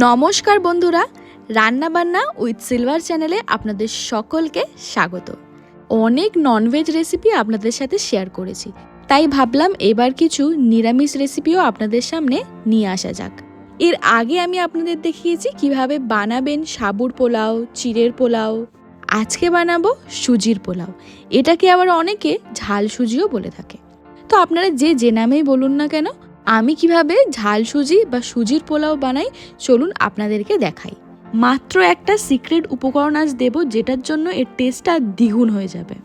নমস্কার বন্ধুরা, রান্নাবান্না উইথ সিলভার চ্যানেলে আপনাদের সকলকে স্বাগত। অনেক ননভেজ রেসিপি আপনাদের সাথে শেয়ার করেছি, তাই ভাবলাম এবার কিছু নিরামিষ রেসিপিও আপনাদের সামনে নিয়ে আসা যাক। এর আগে আমি আপনাদের দেখিয়েছি কিভাবে বানাবেন সাবুর পোলাও, চিড়ের পোলাও। আজকে বানাবো সুজির পোলাও। এটাকে আবার অনেকে ঝাল সুজিও বলে থাকে। তো আপনারা যে নামেই বলুন না কেন, আমি কিভাবে ঝাল সুজি বা সুজির পোলাও বানাই চলুন আপনাদেরকে দেখাই। মাত্র একটা সিক্রেট উপকরণ আজ দেব, যেটার জন্য এর টেস্টটা দ্বিগুণ হয়ে যাবে।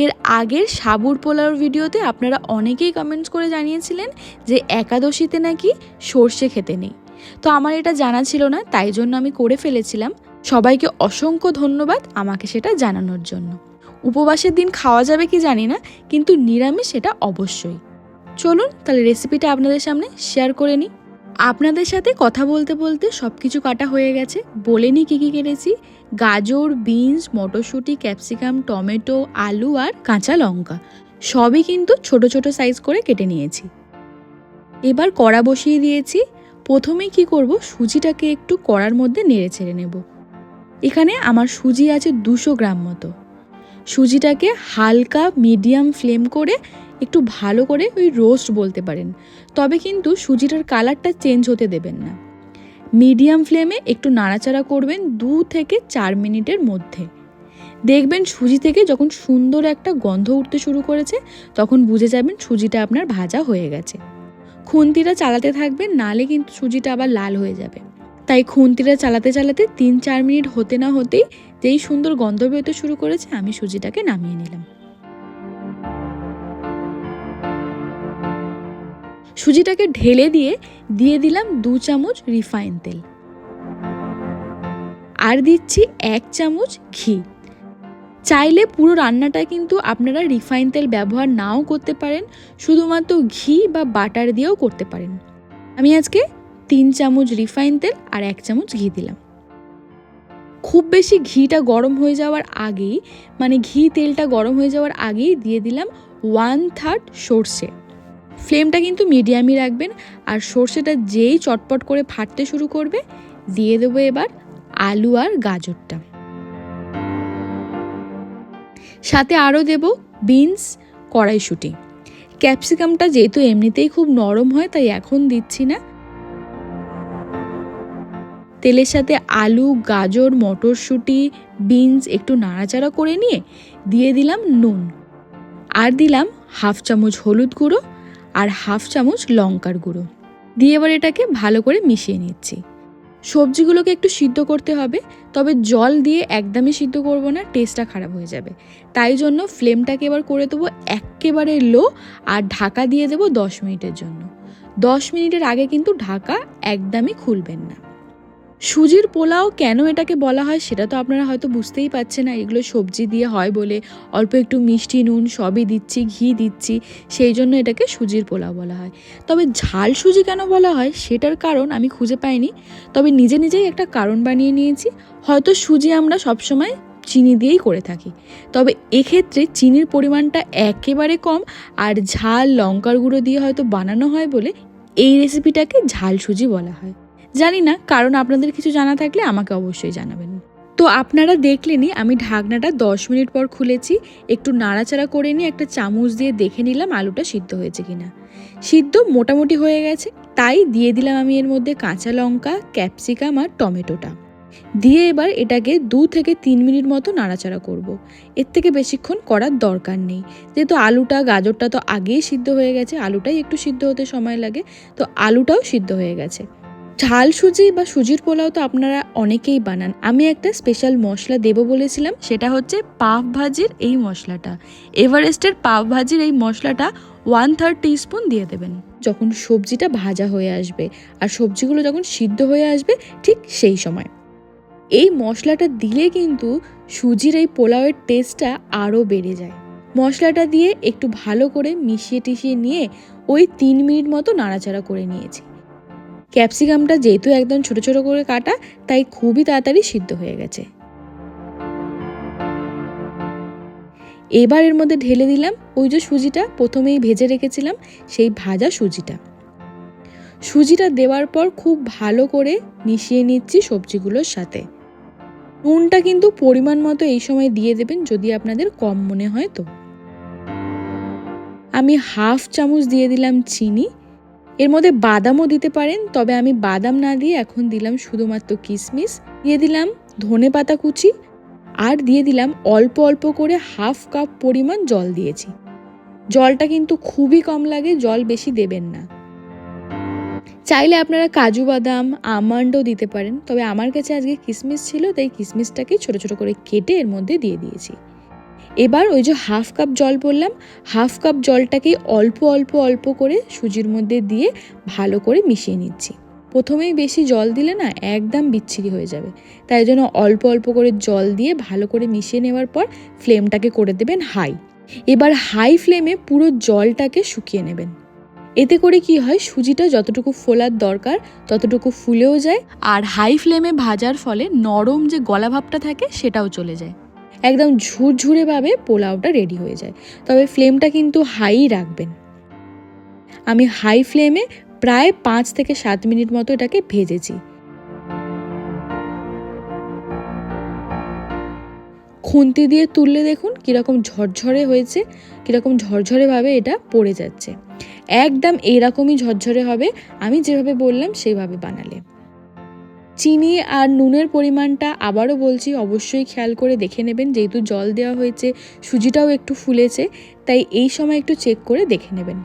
এর আগের সাবুর পোলাওর ভিডিওতে আপনারা অনেকেই কমেন্টস করে জানিয়েছিলেন যে একাদশীতে নাকি সর্ষে খেতে নেই। তো আমার এটা জানা ছিল না, তাই জন্য আমি করে ফেলেছিলাম। সবাইকে অসংখ্য ধন্যবাদ আমাকে সেটা জানানোর জন্য। উপবাসের দিন খাওয়া যাবে কি জানি না, কিন্তু নিরামিষ সেটা অবশ্যই। চলুন তাহলে রেসিপিটা আপনাদের সামনে শেয়ার করে নিই। আপনাদের সাথে কথা বলতে বলতে সব কিছু কাটা হয়ে গেছে। বলে নিই কী কী কেটেছি। গাজর, বিনস, মটরশুঁটি, ক্যাপসিকাম, টমেটো, আলু আর কাঁচা লঙ্কা সবই কিন্তু ছোট ছোট সাইজ করে কেটে নিয়েছি। এবার কড়া বসিয়ে দিয়েছি। প্রথমে কি করব, সুজিটাকে একটু কড়ার মধ্যে নেড়ে ছেড়ে নেব। এখানে আমার সুজি আছে 200 গ্রাম মতো। সুজিটাকে হালকা মিডিয়াম ফ্লেম করে একটু ভালো করে রোস্ট বলতে পারেন, তবে কিন্তু সুজিটার কালারটা চেঞ্জ হতে দেবেন না। মিডিয়াম ফ্লেমে একটু নাড়াচাড়া করবেন 2 থেকে 4 মিনিটের মধ্যে। দেখবেন সুজি থেকে যখন সুন্দর একটা গন্ধ উঠতে শুরু করেছে, তখন বুঝে যাবেন সুজিটা আপনার ভাজা হয়ে গেছে। খুন্তিটা চালাতে থাকবেন, নালে কিন্তু সুজিটা আবার লাল হয়ে যাবে। তাই খুন্তিটা চালাতে চালাতে 3-4 মিনিট হতে না হতেই যেই সুন্দর গন্ধ বেরোতে শুরু করেছে, আমি সুজিটাকে নামিয়ে নিলাম। সুজিটাকে ঢেলে দিয়ে দিলাম 2 চামচ রিফাইন তেল, আর দিচ্ছি 1 চামচ ঘি। চাইলে পুরো রান্নাটা কিন্তু আপনারা রিফাইন তেল ব্যবহার নাও করতে পারেন, শুধুমাত্র ঘি বা বাটার দিয়েও করতে পারেন। আমি আজকে 3 চামচ রিফাইন তেল আর 1 চামচ ঘি দিলাম। খুব বেশি ঘিটা গরম হয়ে যাওয়ার আগেই, মানে ঘি তেলটা গরম হয়ে যাওয়ার আগেই দিয়ে দিলাম 1/3 সর্ষে। ফ্লেমটা কিন্তু মিডিয়ামই রাখবেন। আর সর্ষেটা যেই চটপট করে ফাটতে শুরু করবে, দিয়ে দেবো এবার আলু আর গাজরটা। সাথে আরও দেব বিনস, কড়াইশুঁটি। ক্যাপসিকামটা যেহেতু এমনিতেই খুব নরম হয়, তাই এখন দিচ্ছি না। তেলের সাথে আলু, গাজর, মটরশুঁটি, বিনস একটু নাড়াচাড়া করে নিয়ে দিয়ে দিলাম নুন, আর দিলাম 1/2 চামচ হলুদ গুঁড়ো আর 1/2 চামচ লঙ্কার গুঁড়ো দিয়ে এবার এটাকে ভালো করে মিশিয়ে নিচ্ছি। সবজিগুলোকে একটু সিদ্ধ করতে হবে, তবে জল দিয়ে একদমই সিদ্ধ করব না, টেস্টটা খারাপ হয়ে যাবে। তাই জন্য ফ্লেমটাকে এবার করে দেবো একেবারে লো, আর ঢাকা দিয়ে দেবো 10 মিনিটের জন্য। 10 মিনিটের আগে কিন্তু ঢাকা একদমই খুলবেন না। সুজির পোলাও কেন এটাকে বলা হয় সেটা তো আপনারা হয়তো বুঝতেই পারছেন না। এগুলো সবজি দিয়ে হয় বলে, অল্প একটু মিষ্টি নুন সবই দিচ্ছি, ঘি দিচ্ছি, সেই জন্য এটাকে সুজির পোলাও বলা হয়। তবে ঝাল সুজি কেন বলা হয় সেটার কারণ আমি খুঁজে পাইনি, তবে নিজেই একটা কারণ বানিয়ে নিয়েছি। হয়তো সুজি আমরা সবসময় চিনি দিয়েই করে থাকি, তবে এক্ষেত্রে চিনির পরিমাণটা একেবারে কম, আর ঝাল লঙ্কার গুঁড়ো দিয়ে হয়তো বানানো হয় বলে এই রেসিপিটাকে ঝাল সুজি বলা হয়। জানি না, কারণ আপনাদের কিছু জানা থাকলে আমাকে অবশ্যই জানাবেন। তো আপনারা দেখলেনই আমি ঢাকনাটা 10 মিনিট পর খুলেছি। একটু নাড়াচাড়া করে নিয়ে একটা চামচ দিয়ে দেখে নিলাম আলুটা সিদ্ধ হয়েছে কিনা। সিদ্ধ মোটামুটি হয়ে গেছে, তাই দিয়ে দিলাম আমি এর মধ্যে কাঁচা লঙ্কা, ক্যাপসিকাম আর টমেটোটা দিয়ে এবার এটাকে 2 থেকে 3 মিনিট মতো নাড়াচাড়া করব। এর থেকে বেশিক্ষণ করার দরকার নেই, যেহেতু আলুটা গাজরটা তো আগেই সিদ্ধ হয়ে গেছে। আলুটাই একটু সিদ্ধ হতে সময় লাগে, তো আলুটাও সিদ্ধ হয়ে গেছে। ঝাল সুজি বা সুজির পোলাও তো আপনারা অনেকেই বানান। আমি একটা স্পেশাল মশলা দেব বলেছিলাম, সেটা হচ্ছে পাভ ভাজির এই মশলাটা। এভারেস্টের পাভ ভাজির এই মশলাটা 1/3 টিস্পুন দিয়ে দেবেন যখন সবজিটা ভাজা হয়ে আসবে, আর সবজিগুলো যখন সিদ্ধ হয়ে আসবে ঠিক সেই সময়। এই মশলাটা দিলে কিন্তু সুজির এই পোলাওয়ের টেস্টটা আরও বেড়ে যায়। মশলাটা দিয়ে একটু ভালো করে মিশিয়ে টিশিয়ে নিয়ে ওই 3 মিনিট মতো নাড়াচাড়া করে নিয়েছি। ক্যাপসিকামটা যেহেতু একদম ছোট ছোট করে কাটা, তাই খুবই তাড়াতাড়ি সিদ্ধ হয়ে গেছে। এবার এর মধ্যে ঢেলে দিলাম ওই যে সুজিটা প্রথমেই ভেজে রেখেছিলাম, সেই ভাজা সুজিটা। সুজিটা দেওয়ার পর খুব ভালো করে মিশিয়ে নিচ্ছি সবজিগুলোর সাথে। নুনটা কিন্তু পরিমাণ মতো এই সময় দিয়ে দেবেন যদি আপনাদের কম মনে হয় তো। আমি 1/2 চামচ দিয়ে দিলাম চিনি। এর মধ্যে বাদামও দিতে পারেন, তবে আমি বাদাম না দিয়ে এখন দিলাম শুধুমাত্র কিশমিশ। দিয়ে দিলাম ধনেপাতা কুচি আর দিয়ে দিলাম অল্প অল্প করে 1/2 কাপ পরিমাণ জল দিয়েছি। জলটা কিন্তু খুবই কম লাগে, জল বেশি দেবেন না। চাইলে আপনারা কাজু বাদাম আমন্ডও দিতে পারেন, তবে আমার কাছে আজকে কিশমিশ ছিল তাই কিশমিশটাকে ছোট ছোট করে কেটে এর মধ্যে দিয়ে দিয়েছি। এবার ওই যে 1/2 কাপ জল বললাম, 1/2 কাপ জলটাকে অল্প অল্প অল্প করে সুজির মধ্যে দিয়ে ভালো করে মিশিয়ে নিচ্ছি। প্রথমেই বেশি জল দিলে না একদম বিচ্ছিরি হয়ে যাবে, তাই জন্য অল্প অল্প করে জল দিয়ে ভালো করে মিশিয়ে নেওয়ার পর ফ্লেমটাকে করে দেবেন হাই। এবার হাই ফ্লেমে পুরো জলটাকে শুকিয়ে নেবেন। এতে করে কি হয়, সুজিটা যতটুকু ফোলার দরকার ততটুকু ফুলেও যায়, আর হাই ফ্লেমে ভাজার ফলে নরম যে গলা ভাবটা থাকে সেটাও চলে যায়। একদম ঝুরঝুরেভাবে পোলাওটা রেডি হয়ে যায়। তবে ফ্লেমটা কিন্তু হাই রাখবেন। আমি হাই ফ্লেমে প্রায় 5 থেকে 7 মিনিট মতো এটাকে ভেজেছি। খুন্তি দিয়ে তুললে দেখুন কীরকম ঝরঝরে হয়েছে, কীরকম ঝরঝরেভাবে এটা পড়ে যাচ্ছে। একদম এরকমই ঝরঝরে হবে আমি যেভাবে বললাম সেইভাবে বানালে। চিনি আর নুনের পরিমাণটা আবারও বলছি অবশ্যই খেয়াল করে দেখে নেবেন, যেহেতু জল দেওয়া হয়েছে সুজিটাও একটু ফুলেছে, তাই এই সময় একটু চেক করে দেখে নেবেন।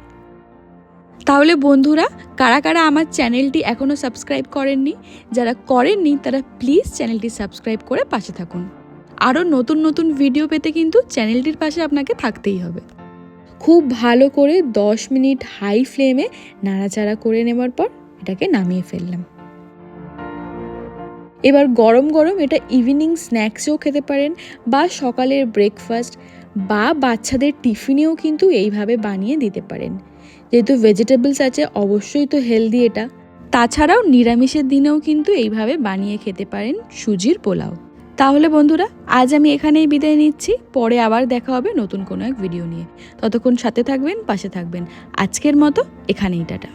তাহলে বন্ধুরা, কারা কারা আমার চ্যানেলটি এখনও সাবস্ক্রাইব করেননি, যারা করেননি তারা প্লিজ চ্যানেলটি সাবস্ক্রাইব করে পাশে থাকুন। আরও নতুন নতুন ভিডিও পেতে কিন্তু চ্যানেলটির পাশে আপনাকে থাকতেই হবে। খুব ভালো করে 10 মিনিট হাই ফ্লেমে নাড়াচাড়া করে নেওয়ার পর এটাকে নামিয়ে ফেললাম। এবার গরম গরম এটা ইভিনিং স্ন্যাক্সেও খেতে পারেন, বা সকালের ব্রেকফাস্ট বা বাচ্চাদের টিফিনেও কিন্তু এইভাবে বানিয়ে দিতে পারেন। যেহেতু ভেজিটেবলস আছে অবশ্যই তো হেলদি এটা। তাছাড়াও নিরামিষের দিনেও কিন্তু এইভাবে বানিয়ে খেতে পারেন সুজির পোলাও। তাহলে বন্ধুরা, আজ আমি এখানেই বিদায় নিচ্ছি। পরে আবার দেখা হবে নতুন কোনো এক ভিডিও নিয়ে। ততক্ষণ সাথে থাকবেন, পাশে থাকবেন। আজকের মতো এখানেই টাটা।